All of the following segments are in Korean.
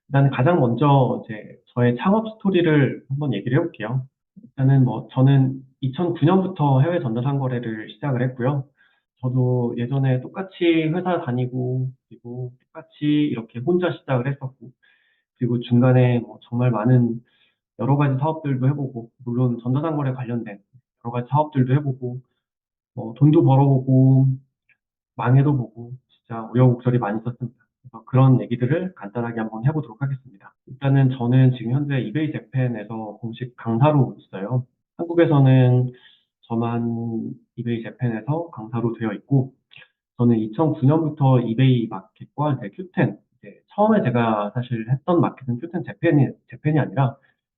일단 가장 먼저 이제 저의 창업 스토리를 한번 얘기를 해볼게요. 일단은 뭐 저는 2009년부터 해외 전자상거래를 시작을 했고요. 저도 예전에 똑같이 회사 다니고 그리고 똑같이 이렇게 혼자 시작을 했었고 그리고 중간에 뭐 정말 많은 여러 가지 사업들도 해보고 물론 전자상거래 관련된 여러 가지 사업들도 해보고 돈도 벌어보고 망해도 보고 진짜 우여곡절이 많이 있었습니다. 그래서 그런 얘기들을 간단하게 한번 해보도록 하겠습니다. 일단은 저는 지금 현재 이베이 재팬에서 공식 강사로 있어요. 한국에서는 저만 이베이 재팬에서 강사로 되어 있고, 저는 2009년부터 이베이 마켓과 이제 큐텐, 이제 처음에 제가 사실 했던 마켓은 큐텐 재팬이 아니라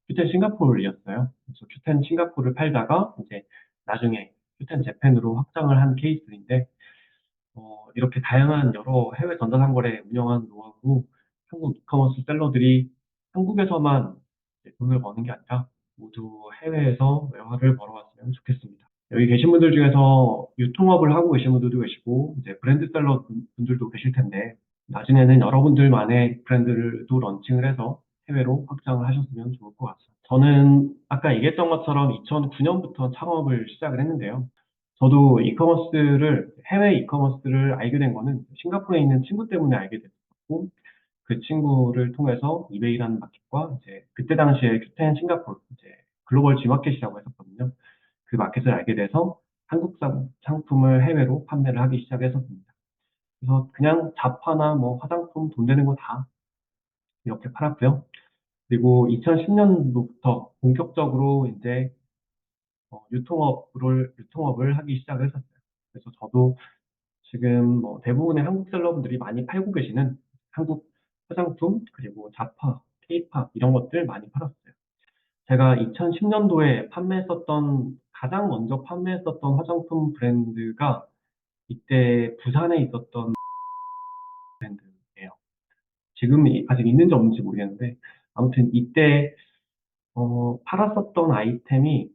큐텐 싱가포르였어요. 그래서 큐텐 싱가포르를 팔다가 이제 나중에 큐텐 재팬으로 확장을 한 케이스인데, 이렇게 다양한 여러 해외 전자상거래 운영하는 노하우로 한국 이커머스 셀러들이 한국에서만 이제 돈을 버는 게 아니라 모두 해외에서 외화를 벌어왔으면 좋겠습니다. 여기 계신 분들 중에서 유통업을 하고 계신 분들도 계시고, 이제 브랜드 셀러 분들도 계실 텐데, 나중에는 여러분들만의 브랜드를 또 런칭을 해서 해외로 확장을 하셨으면 좋을 것 같습니다. 저는 아까 얘기했던 것처럼 2009년부터 창업을 시작을 했는데요. 저도 해외 이커머스를 알게 된 거는 싱가포르에 있는 친구 때문에 알게 됐었고, 그 친구를 통해서 이베이라는 마켓과 이제 그때 당시에 큐텐 싱가포르, 이제 글로벌 G마켓이라고 했었거든요. 그 마켓을 알게 돼서 한국 상품을 해외로 판매를 하기 시작했었습니다. 그래서 그냥 잡화나 뭐 화장품 돈 되는 거 다 이렇게 팔았고요. 그리고 2010년도부터 본격적으로 이제 유통업을 하기 시작을 했었어요. 그래서 저도 지금 뭐 대부분의 한국 셀러분들이 많이 팔고 계시는 한국 화장품, 그리고 자파, 케이팝 이런 것들 많이 팔았어요. 제가 2010년도에 가장 먼저 판매했었던 화장품 브랜드가 이때 부산에 있었던 브랜드예요. 지금 아직 있는지 없는지 모르겠는데, 아무튼 이때 팔았었던 아이템이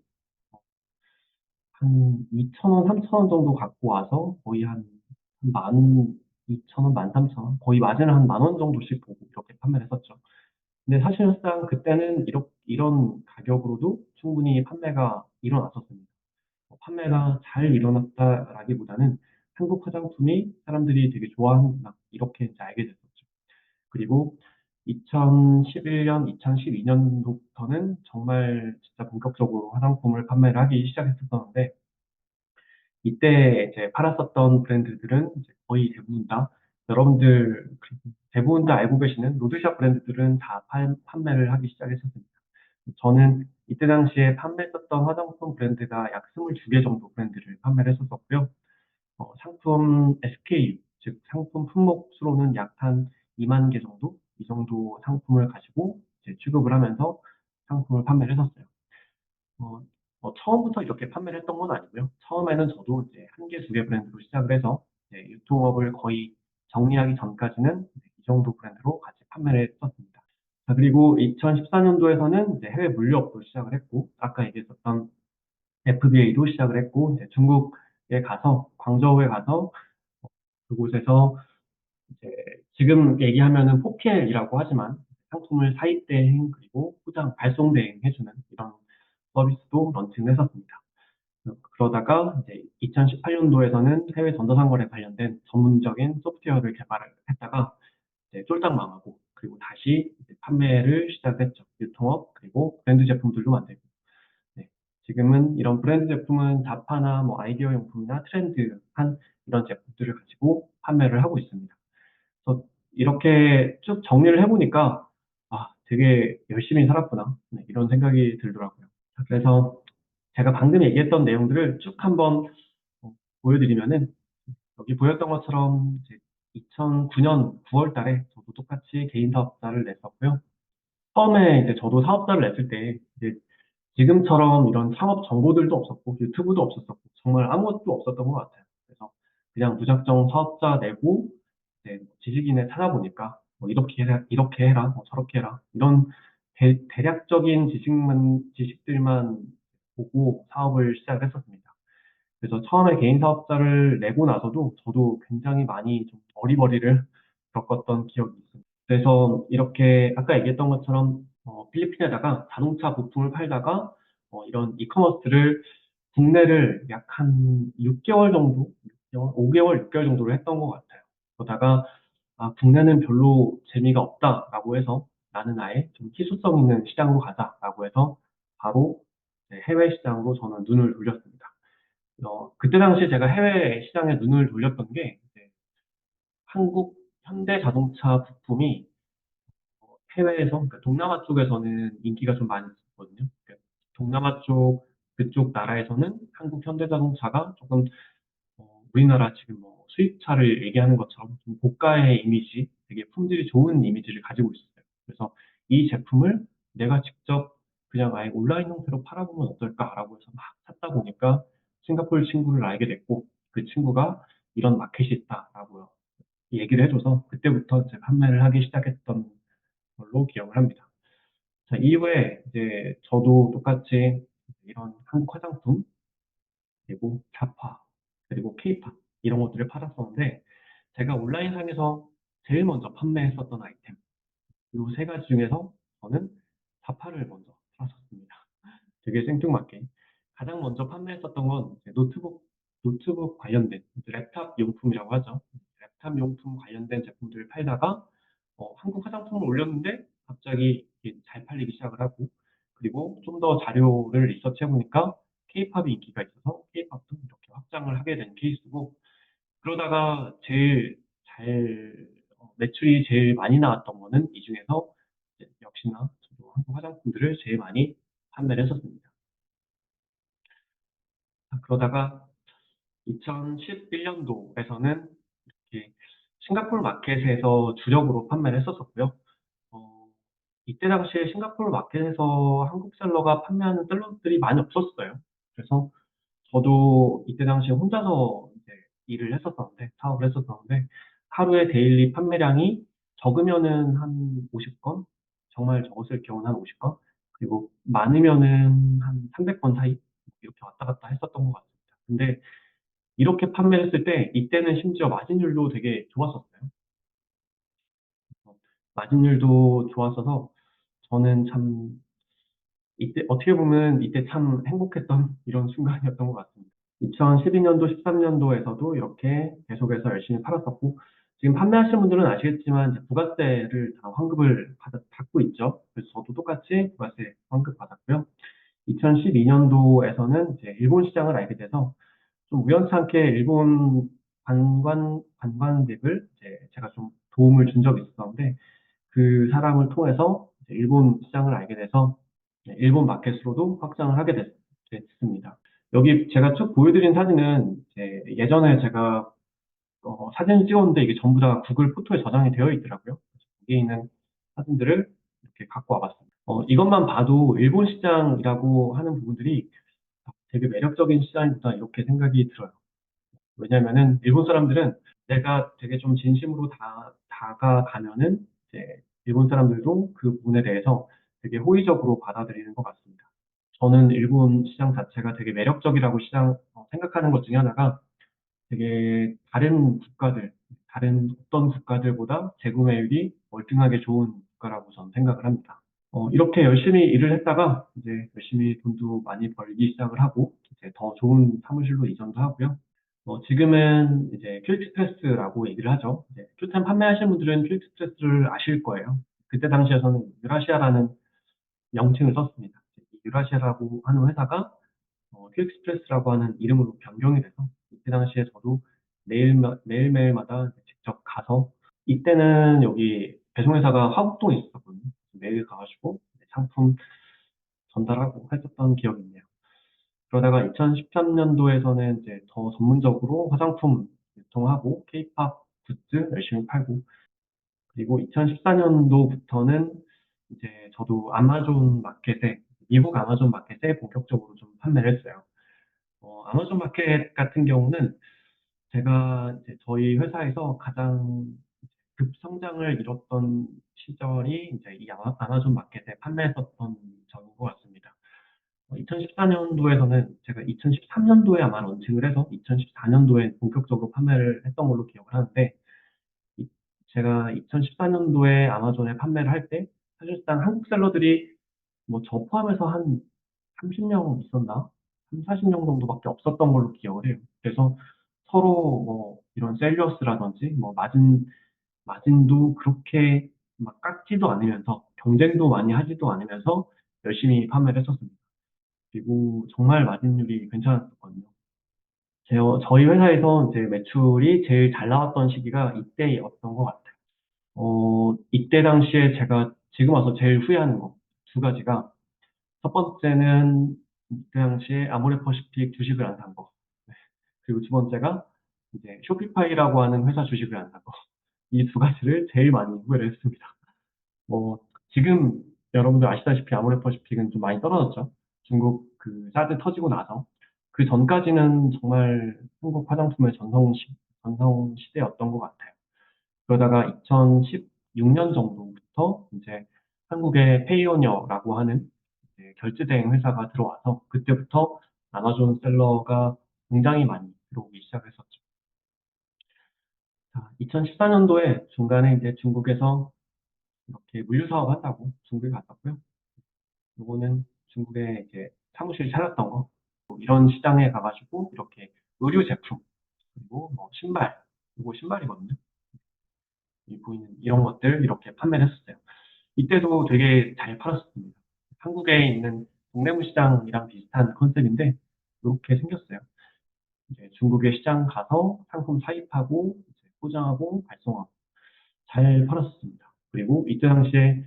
한 2,000원, 3,000원 정도 갖고 와서 거의 한 12,000원, 13,000원, 거의 마진을 한 10,000원 정도씩 보고 이렇게 판매를 했었죠. 근데 사실상 그때는 이런 가격으로도 충분히 판매가 일어났었습니다. 판매가 잘 일어났다라기보다는 한국 화장품이 사람들이 되게 좋아한다, 이렇게 이제 알게 됐었죠. 그리고 2011년, 2012년도부터는 정말 진짜 본격적으로 화장품을 판매를 하기 시작했었는데, 이때 이제 팔았었던 브랜드들은 이제 거의 대부분 다 여러분들 대부분 다 알고 계시는 로드샵 브랜드들은 다 판매를 하기 시작했었습니다. 저는 이때 당시에 판매했었던 화장품 브랜드가 약 22개 정도 브랜드를 판매를 했었었고요. 상품 SKU, 즉 상품 품목 수로는 약 한 2만 개 정도? 이 정도 상품을 가지고 이제 취급을 하면서 상품을 판매를 했었어요. 어, 처음부터 이렇게 판매를 했던 건 아니고요. 처음에는 저도 이제 한 개, 두 개 브랜드로 시작을 해서 이제 유통업을 거의 정리하기 전까지는 이 정도 브랜드로 같이 판매를 했었습니다. 자, 그리고 2014년도에서는 이제 해외 물류업도 시작을 했고, 아까 얘기했었던 FBA도 시작을 했고, 이제 중국에 가서, 광저우에 가서 그곳에서 이제 지금 얘기하면은 4PL이라고 하지만 상품을 사입 대행 그리고 포장 발송 대행 해주는 이런 서비스도 런칭을 했었습니다. 그러다가 이제 2018년도에서는 해외 전자상거래 관련된 전문적인 소프트웨어를 개발을 했다가 이제 쫄딱 망하고 그리고 다시 이제 판매를 시작했죠. 유통업 그리고 브랜드 제품들도 만들고. 네. 지금은 이런 브랜드 제품은 자파나 뭐 아이디어 용품이나 트렌드한 이런 제품들을 가지고 판매를 하고 있습니다. 그래서 이렇게 쭉 정리를 해보니까 되게 열심히 살았구나. 네, 이런 생각이 들더라고요. 자, 그래서 제가 방금 얘기했던 내용들을 쭉 한번 보여드리면은 여기 보였던 것처럼 이제 2009년 9월 달에 저도 똑같이 개인 사업자를 냈었고요. 처음에 이제 저도 사업자를 냈을 때 이제 지금처럼 이런 창업 정보들도 없었고 유튜브도 없었었고 정말 아무것도 없었던 것 같아요. 그래서 그냥 무작정 사업자 내고 이제 지식인에 찾아보니까 뭐 이렇게 해라, 뭐 저렇게 해라 이런 대략적인 지식들만 보고 사업을 시작했었습니다. 그래서 처음에 개인 사업자를 내고 나서도 저도 굉장히 많이 좀 어리버리를 겪었던 기억이 있습니다. 그래서 이렇게 아까 얘기했던 것처럼 필리핀에다가 자동차 부품을 팔다가 이런 이커머스를 국내를 약 한 6개월 정도, 5개월, 6개월 정도로 했던 것 같아요. 그러다가 국내는 별로 재미가 없다라고 해서 나는 아예 좀 희소성 있는 시장으로 가자라고 해서 바로 이제 해외 시장으로 저는 눈을 돌렸습니다. 그때 당시에 제가 해외 시장에 눈을 돌렸던 게 이제 한국 현대 자동차 부품이 해외에서, 그러니까 동남아 쪽에서는 인기가 좀 많이 있었거든요. 그러니까 동남아 쪽, 그쪽 나라에서는 한국 현대자동차가 조금 우리나라 지금 뭐 수입차를 얘기하는 것처럼 좀 고가의 이미지, 되게 품질이 좋은 이미지를 가지고 있었어요. 그래서 이 제품을 내가 직접 그냥 아예 온라인 형태로 팔아보면 어떨까라고 해서 막 찾다 보니까 싱가포르 친구를 알게 됐고, 그 친구가 이런 마켓이 있다라고 얘기를 해줘서 그때부터 이제 판매를 하기 시작했던 걸로 기억을 합니다. 자, 이후에 이제 저도 똑같이 이런 한국 화장품, 그리고 자파, 그리고 케이팝 이런 것들을 팔았었는데, 제가 온라인상에서 제일 먼저 판매했었던 아이템, 이 세 가지 중에서 저는 자파를 먼저 팔았었습니다. 되게 생뚱맞게. 가장 먼저 판매했었던 건 이제 노트북 관련된 랩탑 용품이라고 하죠. 랩탑 용품 관련된 제품들을 팔다가 한국 화장품을 올렸는데 갑자기 이게 잘 팔리기 시작을 하고, 그리고 좀 더 자료를 리서치해 보니까 케이팝이 인기가 있어서 케이팝도 이렇게 확장을 하게 된 케이스고, 그러다가 제일 잘 매출이 제일 많이 나왔던 거는 이 중에서 이제 역시나 저도 한국 화장품들을 제일 많이 판매를 했었습니다. 그러다가 2011년도에서는 이렇게 싱가포르 마켓에서 주력으로 판매를 했었었고요. 어, 이때 당시에 싱가포르 마켓에서 한국 셀러가 판매하는 셀러들이 많이 없었어요. 그래서 저도 이때 당시에 혼자서 이제 일을 했었었는데, 사업을 했었었는데, 하루에 데일리 판매량이 적으면은 한 50건, 정말 적었을 경우는 한 50건, 그리고 많으면은 한 300건 사이, 이렇게 왔다 갔다 했었던 것 같습니다. 근데 이렇게 판매했을 때, 이때는 심지어 마진율도 되게 좋았었어요. 어, 마진율도 좋았어서, 저는 참, 이때, 어떻게 보면 이때 참 행복했던 이런 순간이었던 것 같습니다. 2012년도, 13년도에서도 이렇게 계속해서 열심히 팔았었고, 지금 판매하시는 분들은 아시겠지만 이제 부가세를 다 환급을 받고 있죠. 그래서 저도 똑같이 부가세 환급 받았고요. 2012년도에서는 이제 일본 시장을 알게 돼서 좀 우연찮게 일본 관광객을 이제 제가 좀 도움을 준 적이 있었는데, 그 사람을 통해서 이제 일본 시장을 알게 돼서 일본 마켓으로도 확장을 하게 됐습니다. 여기 제가 쭉 보여드린 사진은 이제 예전에 제가 사진을 찍었는데 이게 전부 다 구글 포토에 저장이 되어 있더라고요. 그래서 여기 있는 사진들을 이렇게 갖고 와봤습니다. 이것만 봐도 일본 시장이라고 하는 부분들이 되게 매력적인 시장이구나 이렇게 생각이 들어요. 왜냐면은 일본 사람들은 내가 되게 좀 진심으로 다가가면은 이제 일본 사람들도 그 부분에 대해서 되게 호의적으로 받아들이는 것 같습니다. 저는 일본 시장 자체가 되게 매력적이라고 생각하는 것 중에 하나가 되게 다른 어떤 국가들보다 재구매율이 월등하게 좋은 국가라고 저는 생각을 합니다. 이렇게 열심히 일을 했다가 이제 열심히 돈도 많이 벌기 시작을 하고 이제 더 좋은 사무실로 이전도 하고요. 지금은 이제 큐익스프레스라고 얘기를 하죠. 이제 큐템 판매하시는 분들은 큐익스프레스를 아실 거예요. 그때 당시에 저는 유라시아라는 명칭을 썼습니다. 이 유라시아라고 하는 회사가 큐익스프레스라고 하는 이름으로 변경이 돼서 이때 당시에 저도 매일매일마다 직접 가서, 이때는 여기 배송회사가 화곡동에 있었거든요. 매일 가가지고 상품 전달하고 했었던 기억이 있네요. 그러다가 2013년도에서는 이제 더 전문적으로 화장품 유통하고 케이팝 굿즈 열심히 팔고, 그리고 2014년도부터는 이제 저도 미국 아마존 마켓에 본격적으로 좀 판매를 했어요. 아마존 마켓 같은 경우는 제가 이제 저희 회사에서 가장 급성장을 이뤘던 시절이 이제 이 아마존 마켓에 판매했었던 적인 것 같습니다. 2014년도에서는 제가 2013년도에 아마 런칭을 해서 2014년도에 본격적으로 판매를 했던 걸로 기억을 하는데, 제가 2014년도에 아마존에 판매를 할 때 사실상 한국 셀러들이 뭐 저 포함해서 한 30명 있었나? 3, 40명 정도밖에 없었던 걸로 기억을 해요. 그래서 서로 뭐 이런 셀리어스라든지 뭐 마진도 그렇게 막 깎지도 않으면서 경쟁도 많이 하지도 않으면서 열심히 판매를 했었습니다. 그리고 정말 마진율이 괜찮았었거든요. 저희 회사에서 이제 매출이 제일 잘 나왔던 시기가 이때였던 것 같아요. 이때 당시에 제가 지금 와서 제일 후회하는 거 두 가지가 첫 번째는 이때 당시에 아모레퍼시픽 주식을 안 산 거. 네. 그리고 두 번째가 이제 쇼피파이라고 하는 회사 주식을 안 산 거. 이 두 가지를 제일 많이 후회를 했습니다. 뭐 지금 여러분들 아시다시피 아모레퍼시픽은 좀 많이 떨어졌죠. 중국 그 사드 터지고 나서 그 전까지는 정말 한국 화장품의 전성 시대였던 것 같아요. 그러다가 2016년 정도부터 이제 한국에 페이오니어라고 하는 이제 결제 대행 회사가 들어와서 그때부터 아마존 셀러가 굉장히 많이 들어오기 시작했었죠. 자, 2014년도에 중간에 이제 중국에서 이렇게 물류 사업 한다고 중국에 갔었고요. 요거는 중국에 이제 사무실 찾았던 거, 뭐 이런 시장에 가가지고 이렇게 의류 제품, 그리고 뭐 신발, 이거 신발이거든요. 이 보이는 이런 것들 이렇게 판매를 했었어요. 이때도 되게 잘 팔았습니다. 한국에 있는 동대문 시장이랑 비슷한 컨셉인데 이렇게 생겼어요. 이제 중국의 시장 가서 상품 사입하고 이제 포장하고 발송하고 잘 팔았습니다. 그리고 이때 당시에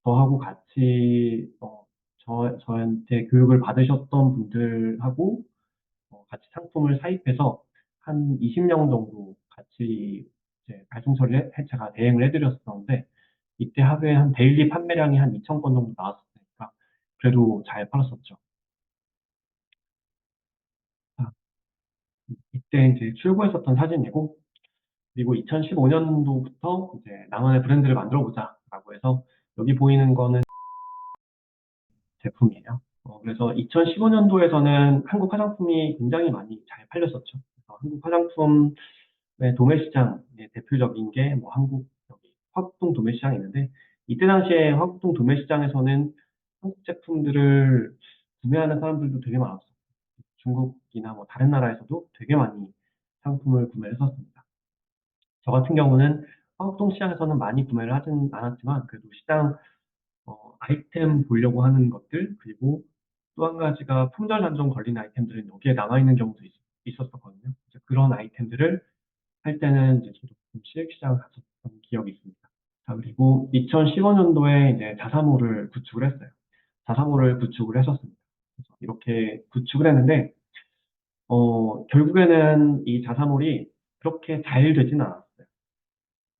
저하고 같이 저한테 교육을 받으셨던 분들하고 같이 상품을 사입해서 한 20명 정도 같이 이제 발송 처리를 제가 대행을 해드렸었는데 이때 하루에 한 데일리 판매량이 한 2천 건 정도 나왔으니까 그래도 잘 팔았었죠. 아, 이때 이제 출고했었던 사진이고 그리고 2015년도부터 이제 나만의 브랜드를 만들어 보자라고 해서 여기 보이는 거는 제품이에요. 그래서 2015년도에서는 한국 화장품이 굉장히 많이 잘 팔렸었죠. 그래서 한국 화장품의 도매 시장의 대표적인 게 뭐 한국 여기 화곡동 도매 시장이 있는데 이때 당시에 화곡동 도매 시장에서는 한국 제품들을 구매하는 사람들도 되게 많았어요. 중국이나 뭐 다른 나라에서도 되게 많이 상품을 구매했었습니다. 저 같은 경우는 화곡동 시장에서는 많이 구매를 하진 않았지만 그래도 시장 아이템 보려고 하는 것들, 그리고 또 한 가지가 품절 단종 걸린 아이템들은 여기에 남아있는 경우도 있었거든요. 이제 그런 아이템들을 할 때는 이제 저도 가끔씩 시장을 갔었던 기억이 있습니다. 자, 그리고 2015년도에 이제 자사몰을 구축을 했어요. 자사몰을 구축을 했었습니다. 그래서 이렇게 구축을 했는데, 결국에는 이 자사몰이 그렇게 잘 되지는 않았어요.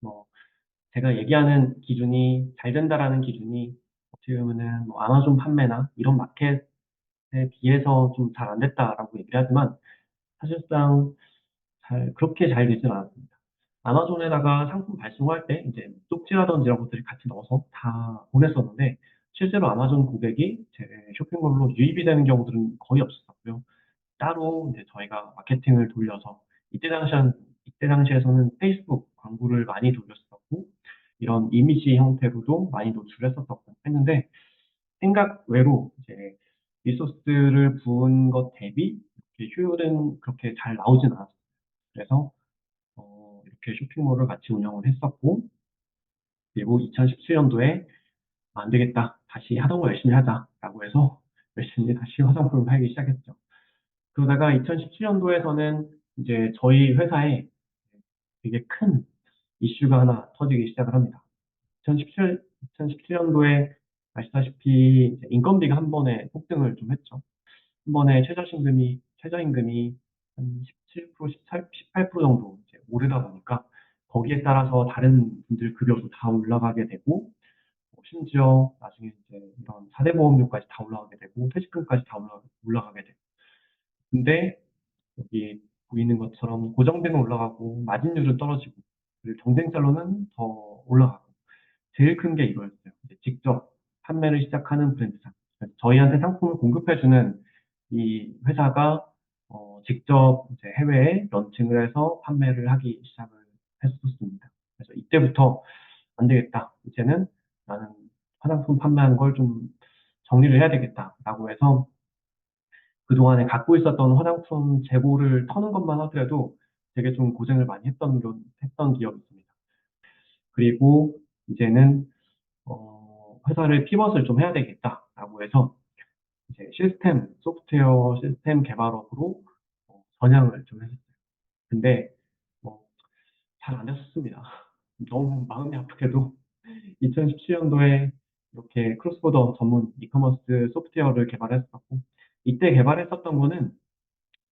뭐, 제가 얘기하는 기준이 잘 된다라는 기준이 어떻게 보면은 뭐 아마존 판매나 이런 마켓에 비해서 좀 잘 안 됐다라고 얘기를 하지만 사실상 그렇게 잘 되지는 않았습니다. 아마존에다가 상품 발송할 때 이제 쪽지라든지 이런 것들이 같이 넣어서 다 보냈었는데 실제로 아마존 고객이 제 쇼핑몰로 유입이 되는 경우들은 거의 없었고요. 따로 이제 저희가 마케팅을 돌려서 이때 당시에서는 페이스북 광고를 많이 돌렸었고 이런 이미지 형태로도 많이 노출했었었고 했는데 생각 외로 이제 리소스를 부은 것 대비 이렇게 효율은 그렇게 잘 나오진 않았어요. 그래서 이렇게 쇼핑몰을 같이 운영을 했었고 그리고 2017년도에 안 되겠다. 다시 하던 거 열심히 하자라고 해서 열심히 다시 화장품을 팔기 시작했죠. 그러다가 2017년도에서는 이제 저희 회사에 되게 큰 이슈가 하나 터지기 시작을 합니다. 2017년도에 아시다시피 이제 인건비가 한 번에 폭등을 좀 했죠. 한 번에 최저임금이 한 17%, 18% 정도 이제 오르다 보니까 거기에 따라서 다른 분들 급여도 다 올라가게 되고 심지어 나중에 이제 이런 사대보험료까지 다 올라가게 되고 퇴직금까지 다 올라가게 되고 근데 여기 보이는 것처럼 고정비는 올라가고 마진율은 떨어지고 그리고 경쟁자로는 더 올라가고 제일 큰 게 이거였어요. 이제 직접 판매를 시작하는 브랜드상. 저희한테 상품을 공급해주는 이 회사가 직접 이제 해외에 런칭을 해서 판매를 하기 시작을 했었습니다. 그래서 이때부터 안 되겠다. 이제는 나는 화장품 판매하는 걸 좀 정리를 해야 되겠다라고 해서 그동안에 갖고 있었던 화장품 재고를 터는 것만 하더라도 되게 좀 고생을 많이 했던 기억이 있습니다. 그리고 이제는 회사를 피벗을 좀 해야 되겠다라고 해서 이제 소프트웨어 시스템 개발업으로 전향을 좀 했었어요. 근데 잘 안 됐었습니다. 너무 마음이 아프게도 2017년도에 이렇게 크로스보더 전문 이커머스 소프트웨어를 개발했었고, 이때 개발했었던 거는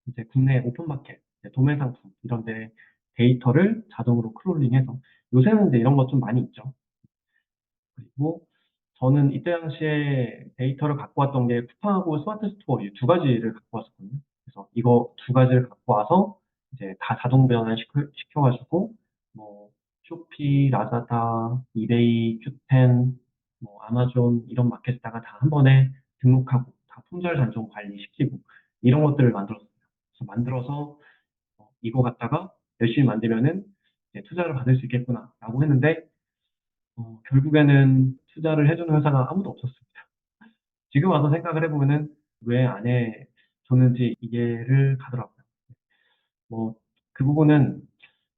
이제 국내 오픈마켓, 이제 도매 상품 이런 데 데이터를 자동으로 크롤링해서 요새는 이제 이런 것 좀 많이 있죠. 그리고 저는 이때 당시에 데이터를 갖고 왔던 게 쿠팡하고 스마트 스토어 이 두 가지를 갖고 왔었거든요. 그래서 이거 두 가지를 갖고 와서 이제 다 자동 변환 시켜가지고 뭐 쇼피, 라자다, 이베이, 큐텐, 뭐 아마존 이런 마켓에다가 다 한 번에 등록하고 다 품절 단정 관리시키고 이런 것들을 만들었어요. 그래서 만들어서 이거 갖다가 열심히 만들면은 이제 투자를 받을 수 있겠구나라고 했는데 결국에는 투자를 해주는 회사가 아무도 없었습니다. 지금 와서 생각을 해보면은 왜 안 해줬는지 이해를 가더라고요. 뭐, 그 부분은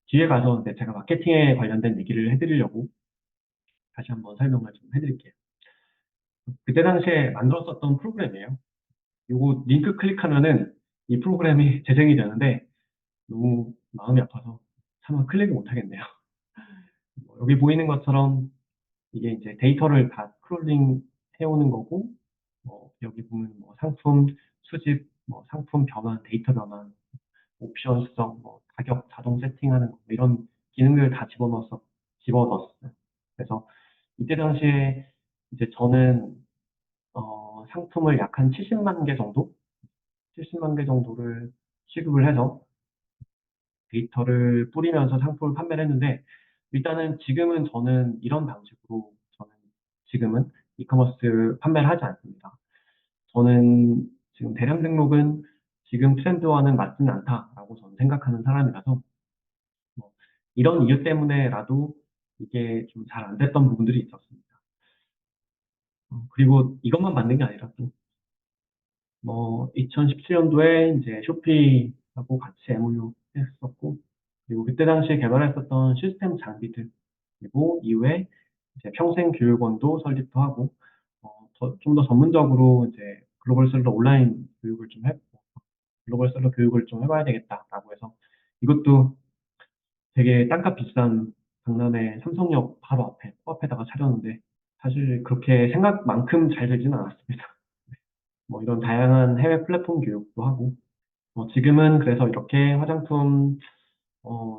뒤에 가서 이제 제가 마케팅에 관련된 얘기를 해드리려고 다시 한번 설명을 좀 해드릴게요. 그때 당시에 만들었었던 프로그램이에요. 요거 링크 클릭하면은 이 프로그램이 재생이 되는데 너무 마음이 아파서 차마 클릭을 못 하겠네요. 여기 보이는 것처럼 이게 이제 데이터를 다 크롤링 해오는 거고, 여기 보면 뭐 상품 수집, 뭐 상품 변환, 데이터 변환, 옵션 수정, 뭐 가격 자동 세팅하는 거, 뭐 이런 기능들을 다 집어넣었어요. 그래서 이때 당시에 이제 저는 상품을 약 한 70만 개 정도, 70만 개 정도를 취급을 해서 데이터를 뿌리면서 상품을 판매를 했는데 일단은 지금은 저는 이런 방식으로 저는 지금은 이커머스 판매를 하지 않습니다. 저는 지금 대량 등록은 지금 트렌드와는 맞지는 않다라고 저는 생각하는 사람이라서 뭐 이런 이유 때문에라도 이게 좀 잘 안 됐던 부분들이 있었습니다. 그리고 이것만 만든 게 아니라 또 2017년도에 이제 쇼피하고 같이 MOU 했었고, 그리고 그때 당시에 개발했었던 시스템 장비들, 그리고 이후에 이제 평생 교육원도 설립도 하고, 좀 더 전문적으로 이제 글로벌 셀러 온라인 교육을 좀 글로벌 셀러 교육을 좀 해봐야 되겠다라고 해서 이것도 되게 땅값 비싼 강남의 삼성역 바로 앞에, 코앞에다가 차렸는데, 사실 그렇게 생각만큼 잘 되지는 않았습니다. 뭐 이런 다양한 해외 플랫폼 교육도 하고, 지금은 그래서 이렇게 화장품,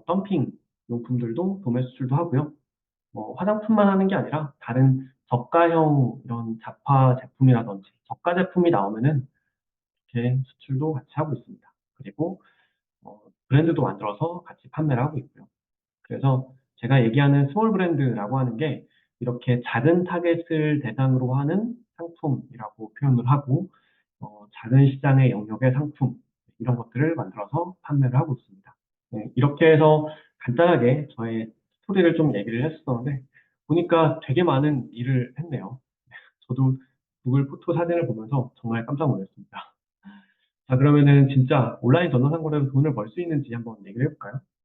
덤핑 용품들도 도매 수출도 하고요. 화장품만 하는 게 아니라 다른 저가형 이런 잡화 제품이라든지 저가 제품이 나오면은 이렇게 수출도 같이 하고 있습니다. 그리고 브랜드도 만들어서 같이 판매를 하고 있고요. 그래서 제가 얘기하는 스몰 브랜드라고 하는 게 이렇게 작은 타겟을 대상으로 하는 상품이라고 표현을 하고 작은 시장의 영역의 상품 이런 것들을 만들어서 판매를 하고 있습니다. 네, 이렇게 해서 간단하게 저의 스토리를 좀 얘기를 했었는데 보니까 되게 많은 일을 했네요. 저도 구글 포토 사진을 보면서 정말 깜짝 놀랐습니다. 자, 그러면은 진짜 온라인 전자상거래로 돈을 벌 수 있는지 한번 얘기를 해볼까요?